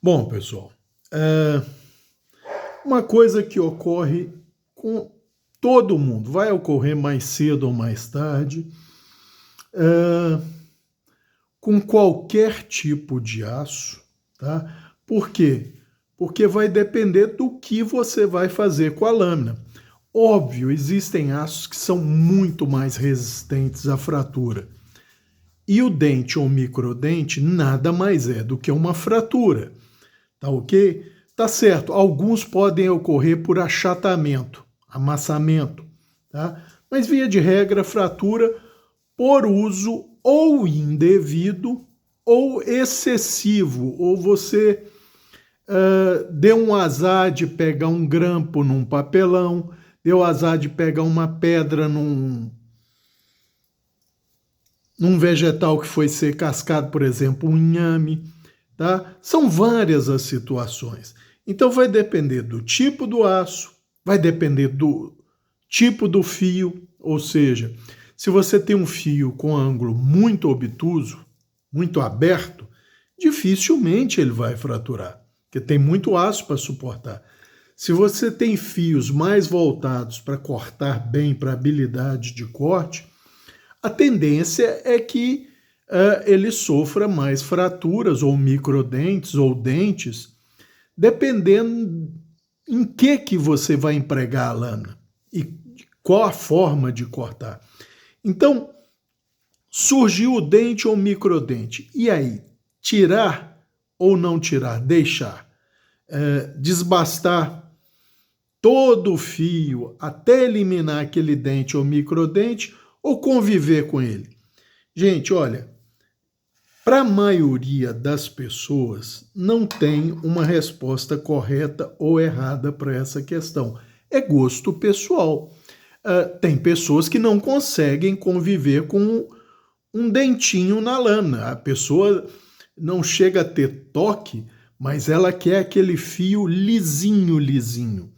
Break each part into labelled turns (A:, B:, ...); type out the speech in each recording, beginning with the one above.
A: Bom, pessoal, é, uma coisa que ocorre com todo mundo, vai ocorrer mais cedo ou mais tarde, é, com qualquer tipo de aço, tá? Por quê? Porque vai depender do que você vai fazer com a lâmina. Óbvio, existem aços que são muito mais resistentes à fratura. E o dente ou microdente nada mais é do que uma fratura. Tá ok? Tá certo. Alguns podem ocorrer por achatamento, amassamento, tá? Mas via de regra, fratura por uso ou indevido ou excessivo, ou você deu um azar de pegar um grampo num papelão, deu azar de pegar uma pedra num vegetal que foi ser cascado, por exemplo, um inhame, tá? São várias as situações. Então vai depender do tipo do aço, vai depender do tipo do fio, ou seja, se você tem um fio com ângulo muito obtuso, muito aberto, dificilmente ele vai fraturar, porque tem muito aço para suportar. Se você tem fios mais voltados para cortar bem, para habilidade de corte, a tendência é que ele sofra mais fraturas ou microdentes ou dentes, dependendo em que você vai empregar a lâmina e qual a forma de cortar. Então, surgiu o dente ou microdente. E aí, tirar ou não tirar, deixar, desbastar todo o fio até eliminar aquele dente ou microdente ou conviver com ele? Gente, olha, para a maioria das pessoas, não tem uma resposta correta ou errada para essa questão. É gosto pessoal. Tem pessoas que não conseguem conviver com um dentinho na lâmina. A pessoa não chega a ter toque, mas ela quer aquele fio lisinho, lisinho,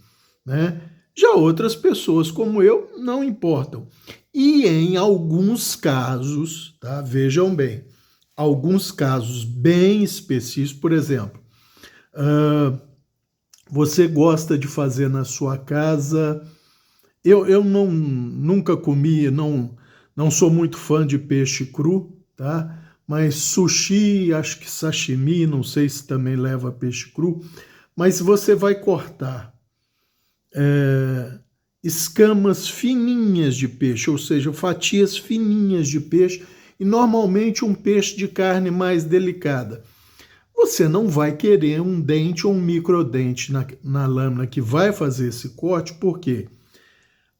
A: né? Já outras pessoas, como eu, não importam. E em alguns casos, tá? Vejam bem, alguns casos bem específicos, por exemplo, uh, você gosta de fazer na sua casa. Eu não, nunca comi, não sou muito fã de peixe cru, tá? Mas sushi, acho que sashimi, não sei se também leva peixe cru. Mas você vai cortar escamas fininhas de peixe, ou seja, fatias fininhas de peixe, e normalmente um peixe de carne mais delicada. Você não vai querer um dente ou um microdente na lâmina que vai fazer esse corte, por quê?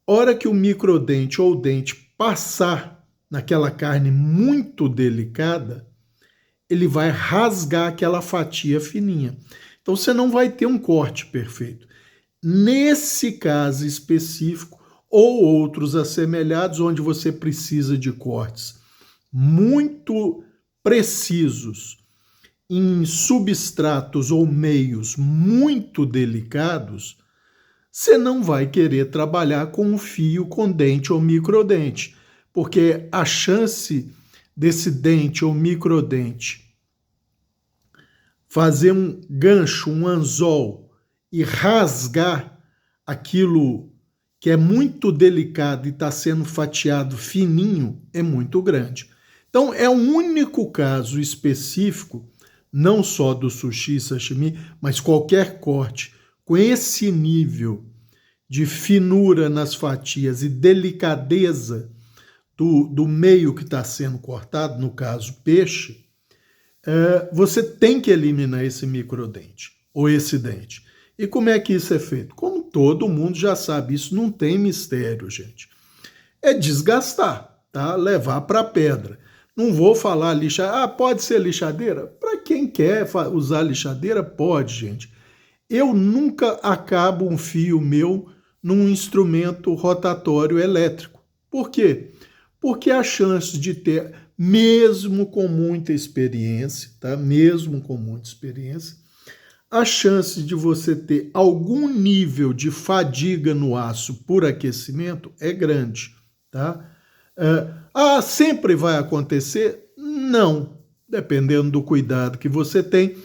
A: Hora que o microdente ou o dente passar naquela carne muito delicada, ele vai rasgar aquela fatia fininha. Então você não vai ter um corte perfeito. Nesse caso específico, ou outros assemelhados, onde você precisa de cortes muito precisos em substratos ou meios muito delicados, você não vai querer trabalhar com um fio com dente ou microdente, porque a chance desse dente ou microdente fazer um gancho, um anzol e rasgar aquilo que é muito delicado e está sendo fatiado fininho é muito grande. Então é um único caso específico, não só do sushi e sashimi, mas qualquer corte com esse nível de finura nas fatias e delicadeza do meio que está sendo cortado, no caso peixe, você tem que eliminar esse microdente ou esse dente. E como é que isso é feito? Como todo mundo já sabe, isso não tem mistério, gente. É desgastar, tá? Levar para a pedra. Não vou falar lixadeira. Ah, pode ser lixadeira? Para quem quer usar lixadeira, pode, gente. Eu nunca acabo um fio meu num instrumento rotatório elétrico. Por quê? Porque a chance de ter, mesmo com muita experiência, tá? Mesmo com muita experiência, a chance de você ter algum nível de fadiga no aço por aquecimento é grande, tá? Sempre vai acontecer? Não. Dependendo do cuidado que você tem,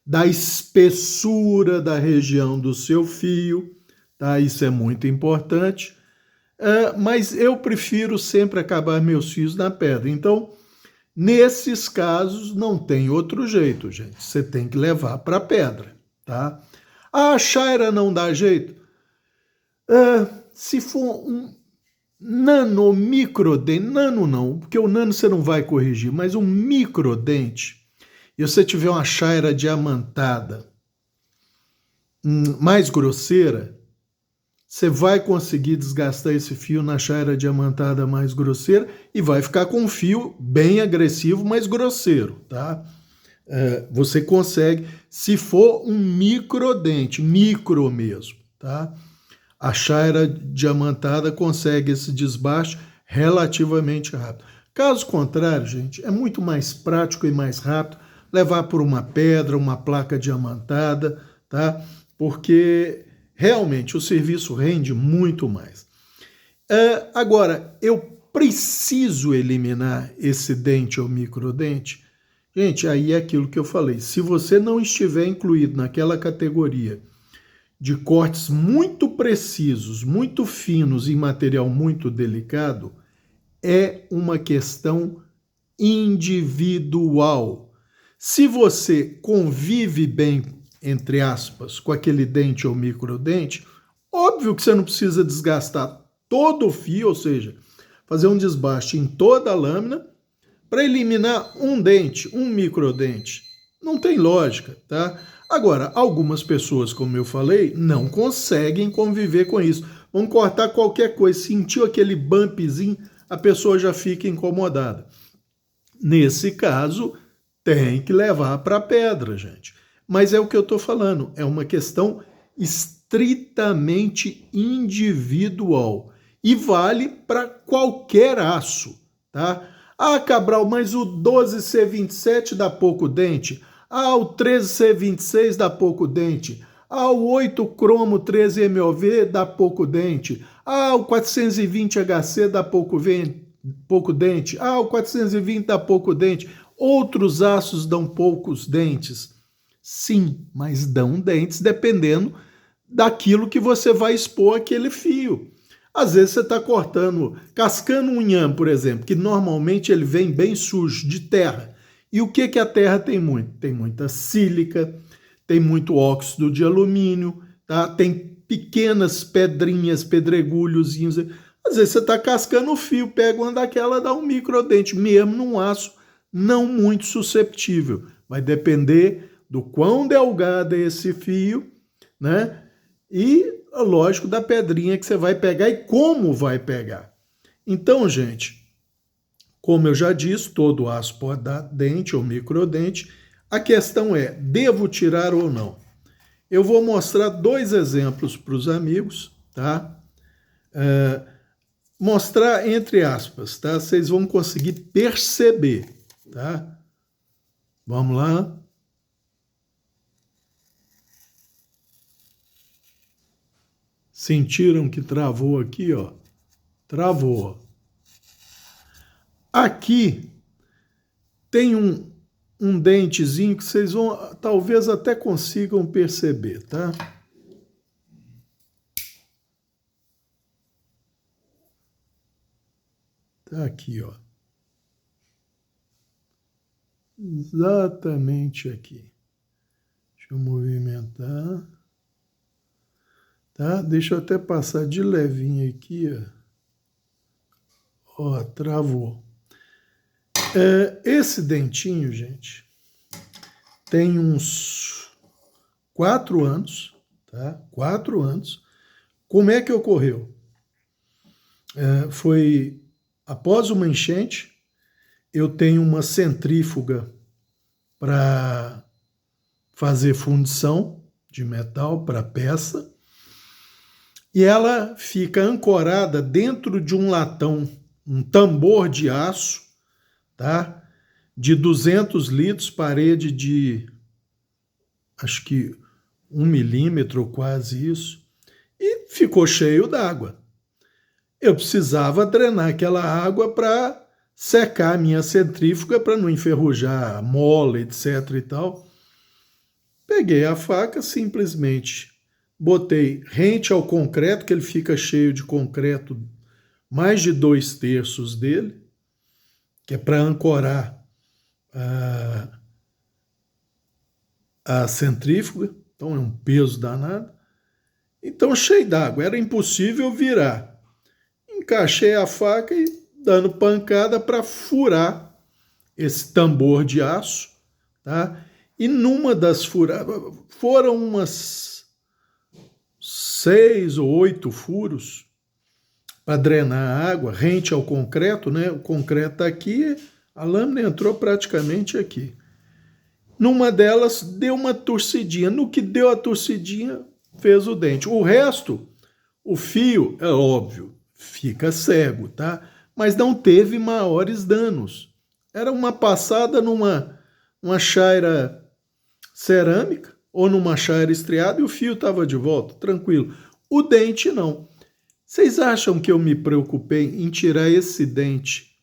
A: da espessura da região do seu fio, tá? Isso é muito importante. Mas eu prefiro sempre acabar meus fios na pedra. Então, nesses casos, não tem outro jeito, gente. Você tem que levar para a pedra, tá? A chaira não dá jeito? Se for um nano, microdente, nano não, porque o nano você não vai corrigir, mas um microdente, e você tiver uma chaira diamantada mais grosseira, você vai conseguir desgastar esse fio na chaira diamantada mais grosseira e vai ficar com um fio bem agressivo, mas grosseiro, tá? Você consegue, se for um microdente, micro mesmo, tá? A chaira diamantada consegue esse desbaste relativamente rápido. Caso contrário, gente, é muito mais prático e mais rápido levar por uma pedra, uma placa diamantada, tá? Porque realmente o serviço rende muito mais. Agora, eu preciso eliminar esse dente ou microdente? Gente, aí é aquilo que eu falei. Se você não estiver incluído naquela categoria de cortes muito precisos, muito finos em material muito delicado, é uma questão individual. Se você convive bem, entre aspas, com aquele dente ou microdente, óbvio que você não precisa desgastar todo o fio, ou seja, fazer um desbaste em toda a lâmina para eliminar um dente, um microdente. Não tem lógica, tá? Agora, algumas pessoas, como eu falei, não conseguem conviver com isso. Vão cortar qualquer coisa, sentiu aquele bumpzinho, a pessoa já fica incomodada. Nesse caso, tem que levar para a pedra, gente. Mas é o que eu estou falando, é uma questão estritamente individual e vale para qualquer aço, tá? Ah, Cabral, mas o 12C27 dá pouco dente. Ah, o 13C26 dá pouco dente. Ah, o 8 cromo 13MOV dá pouco dente. Ah, o 420HC dá pouco dente. Ah, o 420 dá pouco dente. Outros aços dão poucos dentes. Sim, mas dão dentes dependendo daquilo que você vai expor aquele fio. Às vezes você está cascando um inhame, por exemplo, que normalmente ele vem bem sujo, de terra. E o que a terra tem muito? Tem muita sílica, tem muito óxido de alumínio, tá? Tem pequenas pedrinhas, pedregulhozinhos. Às vezes você está cascando o fio, pega uma daquela, dá um microdente, mesmo num aço não muito susceptível. Vai depender do quão delgado é esse fio, né? E, lógico, da pedrinha que você vai pegar e como vai pegar. Então, gente, como eu já disse, todo aço pode dar dente ou microdente. A questão é, devo tirar ou não? Eu vou mostrar 2 exemplos para os amigos, tá? Mostrar entre aspas, tá? Vocês vão conseguir perceber, tá? Vamos lá. Sentiram que travou aqui, ó? Travou. Aqui tem um dentezinho que vocês vão, talvez até consigam perceber, tá? Tá aqui, ó. Exatamente aqui. Deixa eu movimentar. Tá? Deixa eu até passar de levinho aqui, ó. Ó, travou. Esse dentinho, gente, tem uns 4 anos, tá? 4 anos. Como é que ocorreu? Foi após uma enchente, eu tenho uma centrífuga para fazer fundição de metal para peça, e ela fica ancorada dentro de um latão, um tambor de aço, tá? De 200 litros, parede de, acho que 1 milímetro ou quase isso, e ficou cheio d'água. Eu precisava drenar aquela água para secar a minha centrífuga, para não enferrujar a mola, etc. e tal. Peguei a faca, simplesmente botei rente ao concreto, que ele fica cheio de concreto, mais de 2/3 dele, que é para ancorar a centrífuga, então é um peso danado. Então, cheio d'água, era impossível virar. Encaixei a faca e dando pancada para furar esse tambor de aço, tá? E numa das furadas, foram umas 6 ou 8 furos para drenar a água, rente ao concreto, né? O concreto está aqui, a lâmina entrou praticamente aqui. Numa delas, deu uma torcidinha. No que deu a torcidinha, fez o dente. O resto, o fio, é óbvio, fica cego, tá? Mas não teve maiores danos. Era uma passada numa chaira cerâmica ou numa chaira estriada e o fio estava de volta, tranquilo. O dente não. Vocês acham que eu me preocupei em tirar esse dente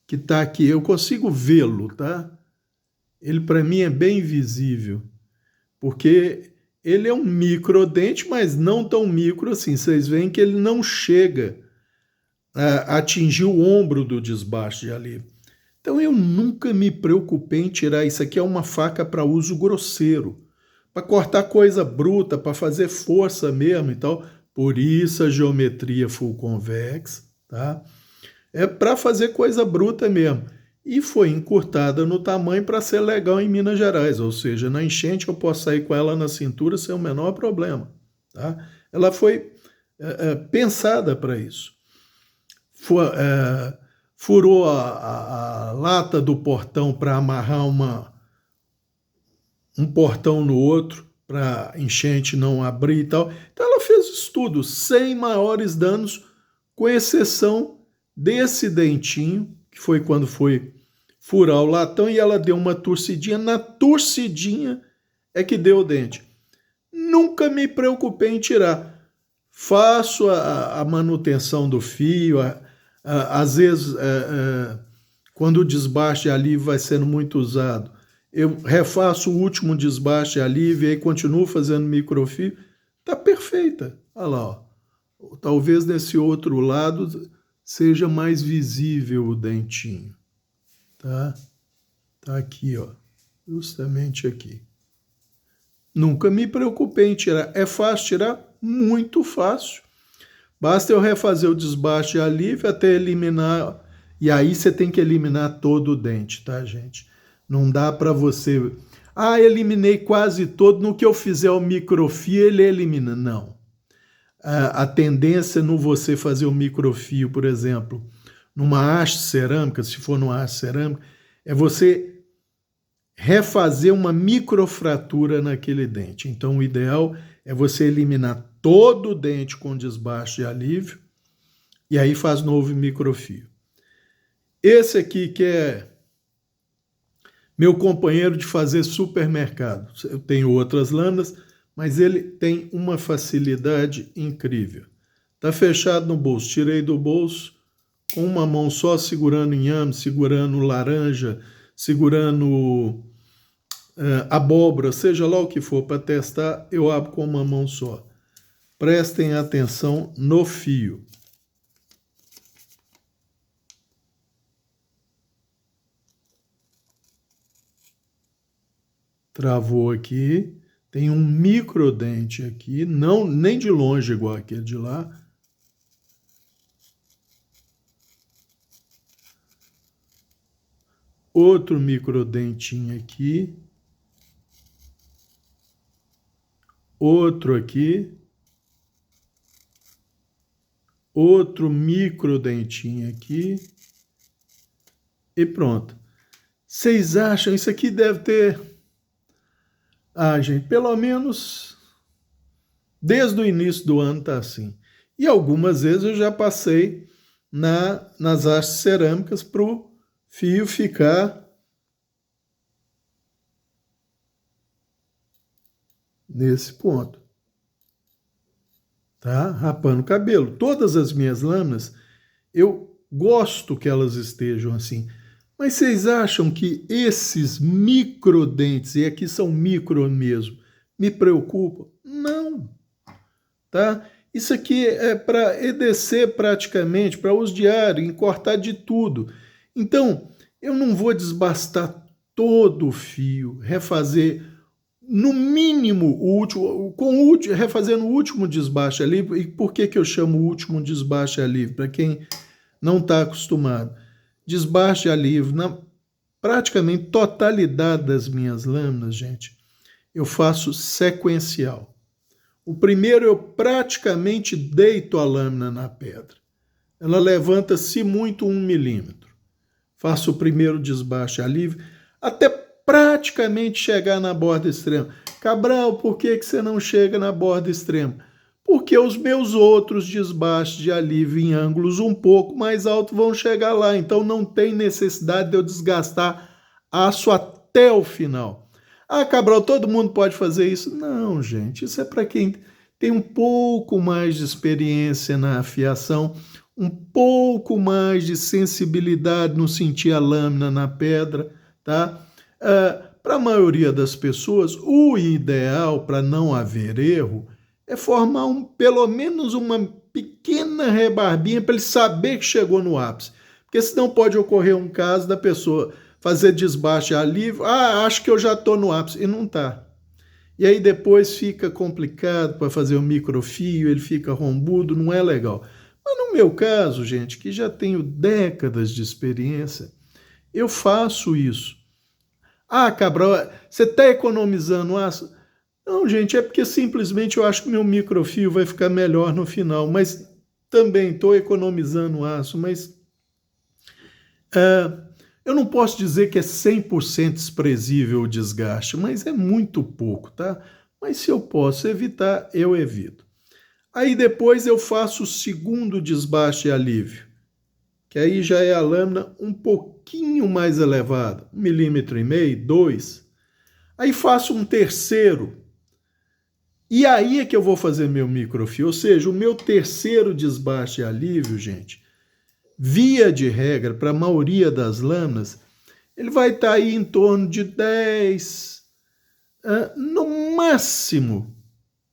A: que está aqui? Eu consigo vê-lo, tá? Ele para mim é bem visível, porque ele é um microdente, mas não tão micro assim. Vocês veem que ele não chega a atingir o ombro do desbaste de alívio. Então eu nunca me preocupei em tirar. Isso aqui é uma faca para uso grosseiro, para cortar coisa bruta, para fazer força mesmo e tal. Por isso a geometria full convex, tá? É para fazer coisa bruta mesmo. E foi encurtada no tamanho para ser legal em Minas Gerais, ou seja, na enchente eu posso sair com ela na cintura sem o menor problema, tá? Ela foi pensada para isso. Furou a lata do portão para amarrar um portão no outro, para enchente não abrir e tal. Então ela fez isso tudo sem maiores danos, com exceção desse dentinho, que foi quando foi furar o latão e ela deu uma torcidinha. Na torcidinha é que deu o dente. Nunca me preocupei em tirar. Faço a manutenção do fio, às vezes, quando o desbaste de alívio vai sendo muito usado, eu refaço o último desbaste de alívio e aí continuo fazendo microfio. Está perfeita. Olha lá, ó. Talvez nesse outro lado seja mais visível o dentinho. Tá? Tá aqui, ó. Justamente aqui. Nunca me preocupei em tirar. É fácil tirar? Muito fácil. Basta eu refazer o desbaste de alívio até eliminar. E aí você tem que eliminar todo o dente, tá, gente? Não dá para você... Ah, eliminei quase todo. No que eu fizer o microfio, ele elimina. Não. A tendência no você fazer o microfio, por exemplo, numa haste cerâmica, se for numa haste cerâmica, é você refazer uma microfratura naquele dente. Então, o ideal é você eliminar todo o dente com desbaste de alívio e aí faz novo microfio. Esse aqui que é meu companheiro de fazer supermercado. Eu tenho outras lâminas, mas ele tem uma facilidade incrível. Está fechado no bolso. Tirei do bolso com uma mão só, segurando inhame, segurando laranja, segurando abóbora, seja lá o que for para testar, eu abro com uma mão só. Prestem atenção no fio. Travou aqui, tem um microdente aqui, não nem de longe igual aquele de lá. Outro microdentinho aqui. Outro aqui. Outro microdentinho aqui. E pronto. Vocês acham? Isso aqui deve ter... Ah, gente, pelo menos desde o início do ano tá assim. E algumas vezes eu já passei nas hastes cerâmicas para o fio ficar nesse ponto. Tá? Rapando o cabelo. Todas as minhas lâminas, eu gosto que elas estejam assim. Mas vocês acham que esses microdentes, e aqui são micro mesmo, me preocupam? Não, tá? Isso aqui é para EDC praticamente, para uso diário, em cortar de tudo. Então, eu não vou desbastar todo o fio, refazer no mínimo o último, refazendo o último desbaste livre. E por que eu chamo o último desbaste livre? Para quem não está acostumado. Desbaste livre, na praticamente totalidade das minhas lâminas, gente, eu faço sequencial. O primeiro eu praticamente deito a lâmina na pedra. Ela levanta-se muito 1 milímetro. Faço o primeiro desbaste livre até praticamente chegar na borda extrema. Cabral, por que você não chega na borda extrema? Porque os meus outros desbastes de alívio em ângulos um pouco mais altos vão chegar lá. Então não tem necessidade de eu desgastar aço até o final. Ah, Cabral, todo mundo pode fazer isso? Não, gente, isso é para quem tem um pouco mais de experiência na afiação, um pouco mais de sensibilidade no sentir a lâmina na pedra, tá? Para a maioria das pessoas, o ideal para não haver erro é formar pelo menos uma pequena rebarbinha para ele saber que chegou no ápice. Porque senão pode ocorrer um caso da pessoa fazer desbaste alívio, acho que eu já estou no ápice, e não está. E aí depois fica complicado para fazer o microfio, ele fica rombudo, não é legal. Mas no meu caso, gente, que já tenho décadas de experiência, eu faço isso. Ah, Cabral, você está economizando aço? Não, gente, é porque simplesmente eu acho que meu microfio vai ficar melhor no final, mas também estou economizando aço, mas eu não posso dizer que é 100% desprezível o desgaste, mas é muito pouco, tá? Mas se eu posso evitar, eu evito. Aí depois eu faço o segundo desbaste e alívio, que aí já é a lâmina um pouquinho mais elevada, 1,5 milímetro, 2. Aí faço um terceiro, e aí é que eu vou fazer meu microfio, ou seja, o meu terceiro desbaste e alívio, gente, via de regra, para a maioria das lâminas, ele vai estar aí em torno de 10, no máximo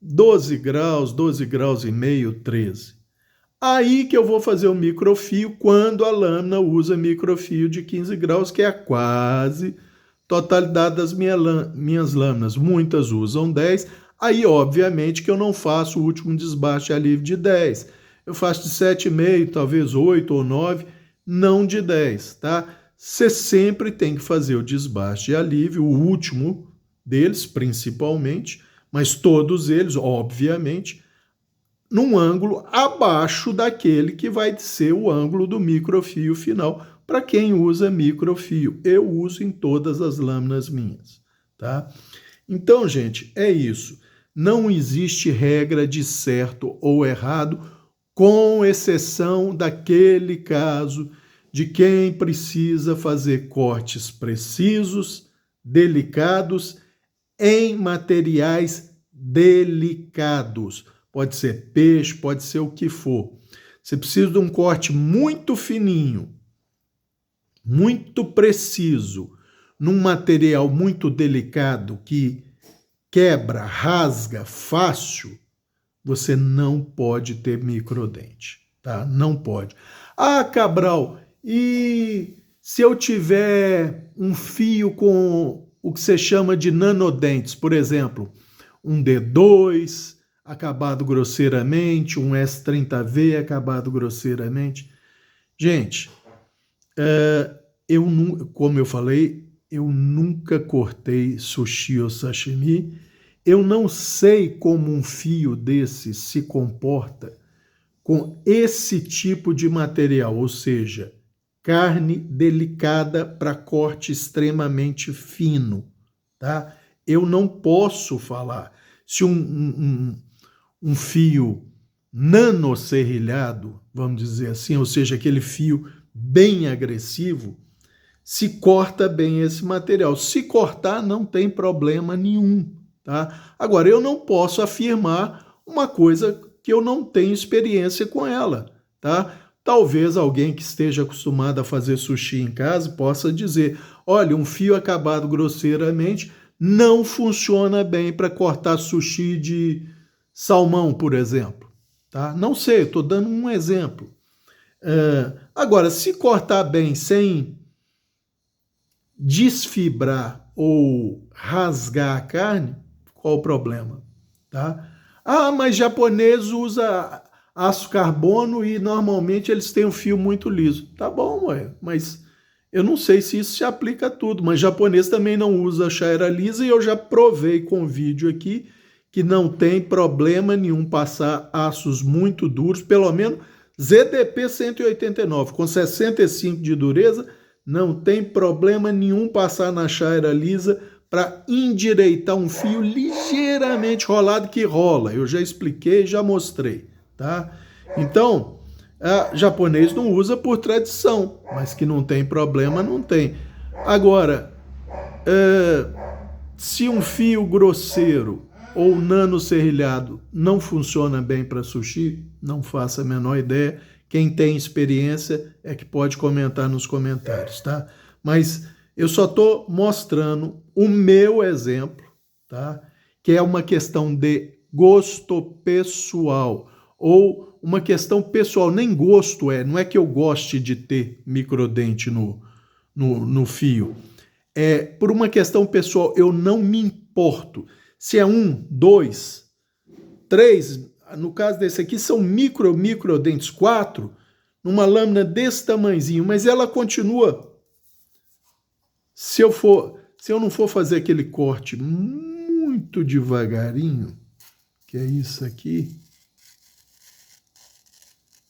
A: 12 graus e meio, 13. Aí que eu vou fazer o microfio quando a lâmina usa microfio de 15 graus, que é a quase totalidade das minhas lâminas. Muitas usam 10. Aí, obviamente, que eu não faço o último desbaste alívio de 10. Eu faço de 7,5, talvez 8 ou 9, não de 10, tá? Você sempre tem que fazer o desbaste de alívio, o último deles, principalmente, mas todos eles, obviamente, num ângulo abaixo daquele que vai ser o ângulo do microfio final, para quem usa microfio. Eu uso em todas as lâminas minhas, tá? Então, gente, é isso. Não existe regra de certo ou errado, com exceção daquele caso de quem precisa fazer cortes precisos, delicados, em materiais delicados. Pode ser peixe, pode ser o que for. Você precisa de um corte muito fininho, muito preciso, num material muito delicado que quebra, rasga fácil, você não pode ter microdente, tá? Não pode. Ah, Cabral, e se eu tiver um fio com o que você chama de nanodentes, por exemplo, um D2 acabado grosseiramente, um S30V acabado grosseiramente? Gente, como eu falei, eu nunca cortei sushi ou sashimi. Eu não sei como um fio desse se comporta com esse tipo de material, ou seja, carne delicada para corte extremamente fino, tá? Eu não posso falar se um fio nanoserrilhado, vamos dizer assim, ou seja, aquele fio bem agressivo, se corta bem esse material. Se cortar, não tem problema nenhum, tá? Agora, eu não posso afirmar uma coisa que eu não tenho experiência com ela, tá? Talvez alguém que esteja acostumado a fazer sushi em casa possa dizer, olha, um fio acabado grosseiramente não funciona bem para cortar sushi de salmão, por exemplo. Tá? Não sei, estou dando um exemplo. Agora, se cortar bem sem desfibrar ou rasgar a carne, qual o problema? Tá? Ah, mas japonês usa aço carbono e normalmente eles têm um fio muito liso. Tá bom, ué, mas eu não sei se isso se aplica a tudo, mas japonês também não usa chaira lisa e eu já provei com vídeo aqui que não tem problema nenhum passar aços muito duros, pelo menos ZDP 189, com 65 de dureza, não tem problema nenhum passar na chaira lisa para endireitar um fio ligeiramente rolado que rola. Eu já expliquei, já mostrei, tá? Então, japonês não usa por tradição, mas que não tem problema, não tem. Agora, se um fio grosseiro ou nano serrilhado não funciona bem para sushi, não faça a menor ideia. Quem tem experiência é que pode comentar nos comentários, tá? Mas eu só estou mostrando o meu exemplo, tá? Que é uma questão de gosto pessoal ou uma questão pessoal, nem gosto não é que eu goste de ter microdente no fio. É por uma questão pessoal, eu não me importo. Se é 1, 2, 3, no caso desse aqui são microdentes, 4, numa lâmina desse tamanhozinho, mas ela continua. Se eu não for fazer aquele corte muito devagarinho, que é isso aqui,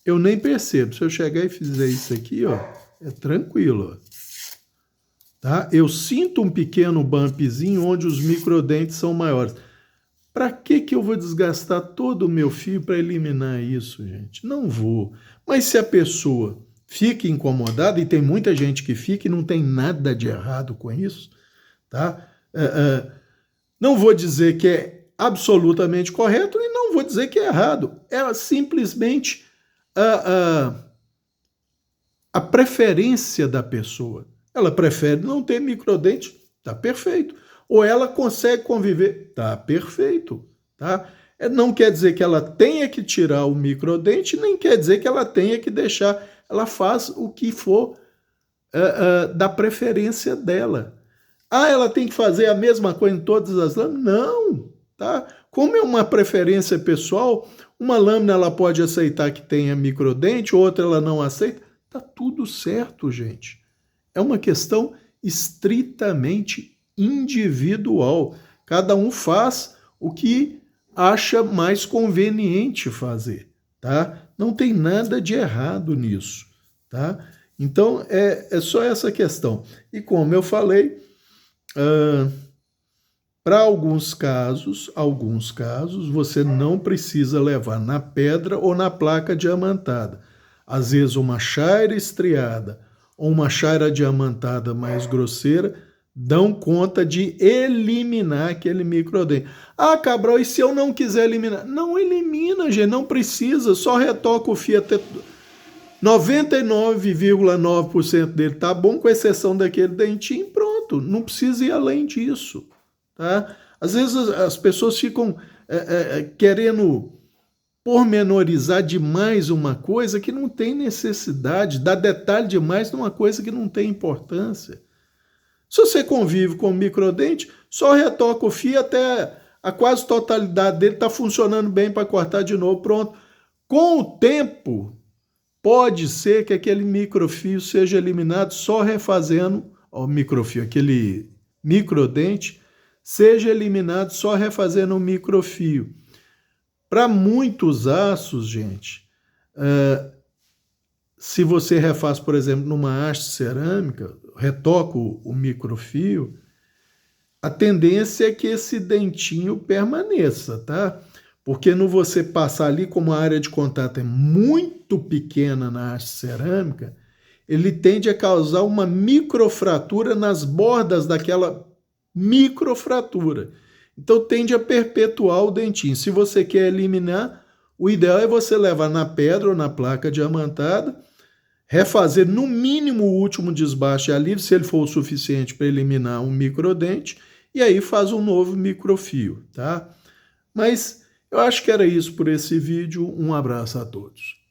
A: eu nem percebo. Se eu chegar e fizer isso aqui, ó, é tranquilo, ó. Tá? Eu sinto um pequeno bumpzinho onde os microdentes são maiores. Para que eu vou desgastar todo o meu fio para eliminar isso, gente? Não vou. Mas se a pessoa fica incomodada, e tem muita gente que fica e não tem nada de errado com isso, tá? Não vou dizer que é absolutamente correto e não vou dizer que é errado. É simplesmente a preferência da pessoa. Ela prefere não ter microdente, tá perfeito. Ou ela consegue conviver, tá perfeito. Tá? Não quer dizer que ela tenha que tirar o microdente, nem quer dizer que ela tenha que deixar. Ela faz o que for da preferência dela. Ah, ela tem que fazer a mesma coisa em todas as lâminas? Não. Tá? Como é uma preferência pessoal, uma lâmina ela pode aceitar que tenha microdente, outra ela não aceita. Tá tudo certo, gente. É uma questão estritamente individual. Cada um faz o que acha mais conveniente fazer, tá? Não tem nada de errado nisso, tá? Então, é só essa questão. E como eu falei, para alguns casos, você não precisa levar na pedra ou na placa diamantada. Às vezes uma chaira estriada ou uma chaira diamantada mais grosseira dão conta de eliminar aquele microdente. Ah, Cabral, e se eu não quiser eliminar? Não elimina, gente, não precisa, só retoca o fio até 99,9% dele tá bom, com exceção daquele dentinho, pronto, não precisa ir além disso, tá? Às vezes as pessoas ficam querendo pormenorizar demais uma coisa que não tem necessidade, dar detalhe demais numa coisa que não tem importância. Se você convive com o microdente, só retoca o fio até a quase totalidade dele está funcionando bem para cortar de novo, pronto. Com o tempo, pode ser que aquele microfio seja eliminado só refazendo, aquele microdente seja eliminado só refazendo o microfio. Para muitos aços, gente, se você refaz, por exemplo, numa haste cerâmica, retoca o microfio, a tendência é que esse dentinho permaneça, tá? Porque no você passar ali, como a área de contato é muito pequena na haste cerâmica, ele tende a causar uma microfratura nas bordas daquela microfratura. Então tende a perpetuar o dentinho. Se você quer eliminar, O ideal é você levar na pedra ou na placa diamantada, refazer no mínimo o último desbaste e alívio, se ele for o suficiente para eliminar um microdente, e aí faz um novo microfio, tá? Mas eu acho que era isso por esse vídeo. Um abraço a todos.